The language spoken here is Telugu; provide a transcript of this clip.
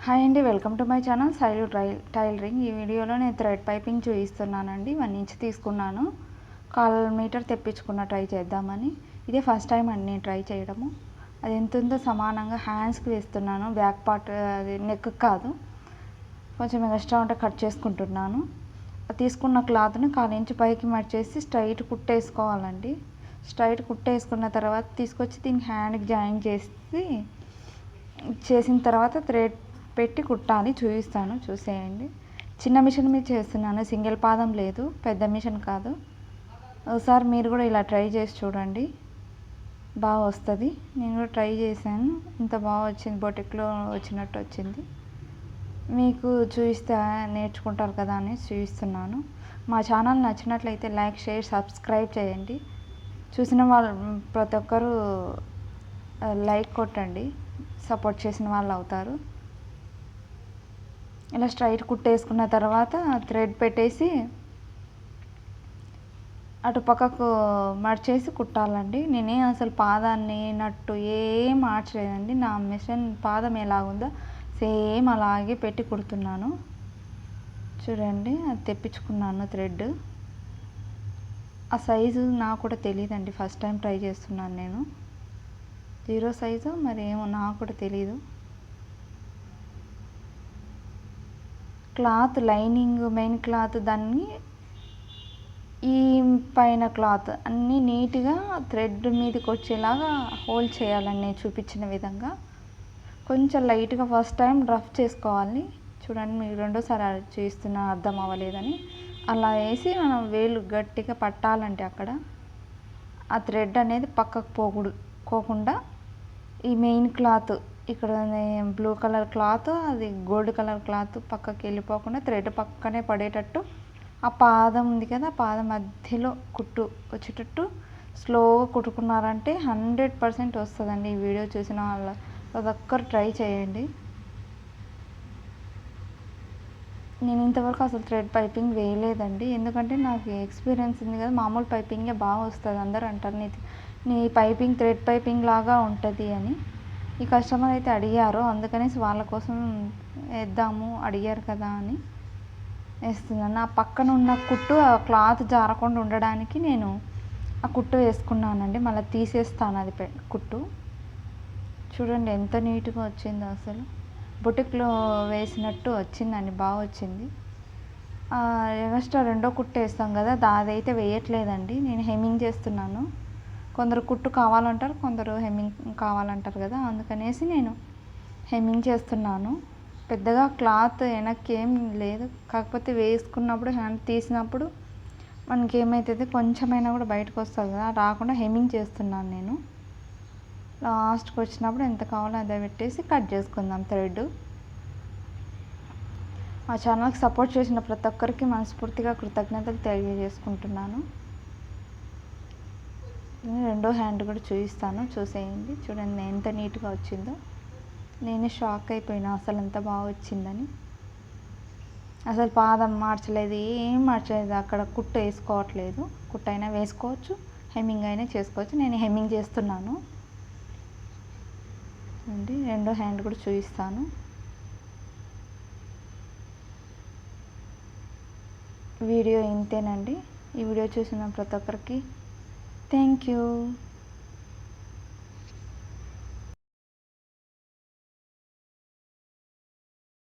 హాయ్ అండి, welcome to my channel Shailu tailoring. ఈ వీడియోలో నేను థ్రెడ్ పైపింగ్ చూపిస్తున్నానండి. 1 ఇంచ్ తీసుకున్నాను, 1/4 మీటర్ తెప్పించుకున్న ట్రై చేద్దామని. ఇదే ఫస్ట్ టైం అండి నేను ట్రై చేయడము. అది ఎంత ఉందో సమానంగా హ్యాండ్స్కి వేస్తున్నాను, బ్యాక్ పార్ట్ అది నెక్ కాదు, కొంచెం ఎక్స్ట్రా ఉంటే కట్ చేసుకుంటున్నాను. తీసుకున్న క్లాత్ని 1/4 ఇంచ్ పైకి మర్చేసి స్ట్రైట్ కుట్టేసుకోవాలండి. స్ట్రైట్ కుట్టేసుకున్న తర్వాత తీసుకొచ్చి దీనికి హ్యాండ్కి జాయిన్ చేసిన తర్వాత థ్రెడ్ పెట్టి కుట్టాలి. చూపిస్తాను, చూసేయండి. చిన్న మిషన్ మీద చేస్తున్నాను, సింగిల్ పాదం లేదు, పెద్ద మిషన్ కాదు. ఒకసారి మీరు కూడా ఇలా ట్రై చేసి చూడండి, బాగా వస్తుంది. నేను కూడా ట్రై చేశాను, ఇంత బాగా వచ్చింది, బొటిక్లో వచ్చినట్టు వచ్చింది. మీకు చూపిస్తే నేర్చుకుంటారు కదా అని చూపిస్తున్నాను. మా ఛానల్ నచ్చినట్లయితే లైక్, షేర్, సబ్స్క్రైబ్ చేయండి. చూసిన వాళ్ళు ప్రతి ఒక్కరూ లైక్ కొట్టండి, సపోర్ట్ చేసిన వాళ్ళు అవుతారు. ఇలా స్ట్రైట్ కుట్టేసుకున్న తర్వాత థ్రెడ్ పెట్టేసి అటు పక్కకు మర్చేసి కుట్టాలండి. నేనే అసలు పాదాన్ని నట్టు ఏం మార్చలేదండి. నా మిషన్ పాదం ఎలాగుందో సేమ్ అలాగే పెట్టి కుడుతున్నాను. చూడండి, అది తెప్పించుకున్నాను థ్రెడ్. ఆ సైజు నాకు కూడా తెలియదండి, ఫస్ట్ టైం ట్రై చేస్తున్నాను నేను. 0 సైజు మరి ఏమో నాకు కూడా తెలీదు. క్లాత్ లైనింగ్, మెయిన్ క్లాత్, దాన్ని ఈ పైన క్లాత్ అన్నీ నీట్గా థ్రెడ్ మీదకి వచ్చేలాగా హోల్డ్ చేయాలని నేను చూపించిన విధంగా. కొంచెం లైట్గా ఫస్ట్ టైం రఫ్ చేసుకోవాలి. చూడండి, మీకు రెండోసారి చూస్తున్నా అర్థం అవ్వలేదని. అలా వేసి మనం వేలు గట్టిగా పట్టాలంటే అక్కడ ఆ థ్రెడ్ అనేది పక్కకు పోకుండా ఈ మెయిన్ క్లాత్, ఇక్కడ బ్లూ కలర్ క్లాత్, అది గోల్డ్ కలర్ క్లాత్ పక్కకి వెళ్ళిపోకుండా థ్రెడ్ పక్కనే పడేటట్టు, ఆ పాదం ఉంది కదా, పాదం మధ్యలో కుట్టు వచ్చేటట్టు స్లోగా కుట్టుకున్నారంటే 100% వస్తుందండి. ఈ వీడియో చూసిన వాళ్ళు ప్రతి ఒక్కరు ట్రై చేయండి. నేను ఇంతవరకు అసలు థ్రెడ్ పైపింగ్ వేయలేదండి, ఎందుకంటే నాకు ఎక్స్పీరియన్స్ ఉంది కదా, మామూలు పైపింగే బాగా వస్తుంది. అందరూ అంటారు నీ పైపింగ్ థ్రెడ్ పైపింగ్ లాగా ఉంటుంది అని. ఈ కస్టమర్ అయితే అడిగారు, అందుకనేసి వాళ్ళ కోసం వేద్దాము, అడిగారు కదా అని వేస్తున్నాను. ఆ పక్కన ఉన్న కుట్టు, ఆ క్లాత్ జారకుండా ఉండడానికి నేను ఆ కుట్టు వేసుకున్నానండి. మళ్ళీ తీసేస్తాను అది కుట్టు. చూడండి ఎంత నీట్గా వచ్చిందో, అసలు బొటిక్లో వేసినట్టు వచ్చిందండి, బాగా వచ్చింది. ఎక్స్ట్రా రెండో కుట్టు వేస్తాం కదా, అదైతే వేయట్లేదండి, నేను హెమ్మింగ్ చేస్తున్నాను. కొందరు కుట్టు కావాలంటారు, కొందరు హెమ్మింగ్ కావాలంటారు కదా, అందుకనేసి నేను హెమ్మింగ్ చేస్తున్నాను. పెద్దగా క్లాత్ వెనక్కి ఏం లేదు, కాకపోతే వేసుకున్నప్పుడు హ్యాండ్ తీసినప్పుడు మనకి ఏమవుతుంది, కొంచెమైనా కూడా బయటకు వస్తుంది కదా, రాకుండా హెమ్మింగ్ చేస్తున్నాను నేను. లాస్ట్కి వచ్చినప్పుడు ఎంత కావాలో అదే పెట్టేసి కట్ చేసుకుందాం థ్రెడ్. మా ఛానల్కి సపోర్ట్ చేసిన ప్రతి ఒక్కరికి మనస్ఫూర్తిగా కృతజ్ఞతలు తెలియజేసుకుంటున్నాను. రెండో హ్యాండ్ కూడా చూపిస్తాను, చూసేయండి. చూడండి ఎంత నీట్గా వచ్చిందో, నేనే షాక్ అయిపోయినా అసలు ఎంత బాగా వచ్చిందని. అసలు పాదం మార్చలేదు, ఏం మార్చలేదు, అక్కడ కుట్టు వేసుకోవట్లేదు. కుట్టు అయినా వేసుకోవచ్చు, హెమ్మింగ్ అయినా చేసుకోవచ్చు. నేను హెమ్మింగ్ చేస్తున్నాను అండి. రెండో హ్యాండ్ కూడా చూపిస్తాను. వీడియో ఇంతేనండి. ఈ వీడియో చూసిన ప్రతి ఒక్కరికి థ్యాంక్ యూ.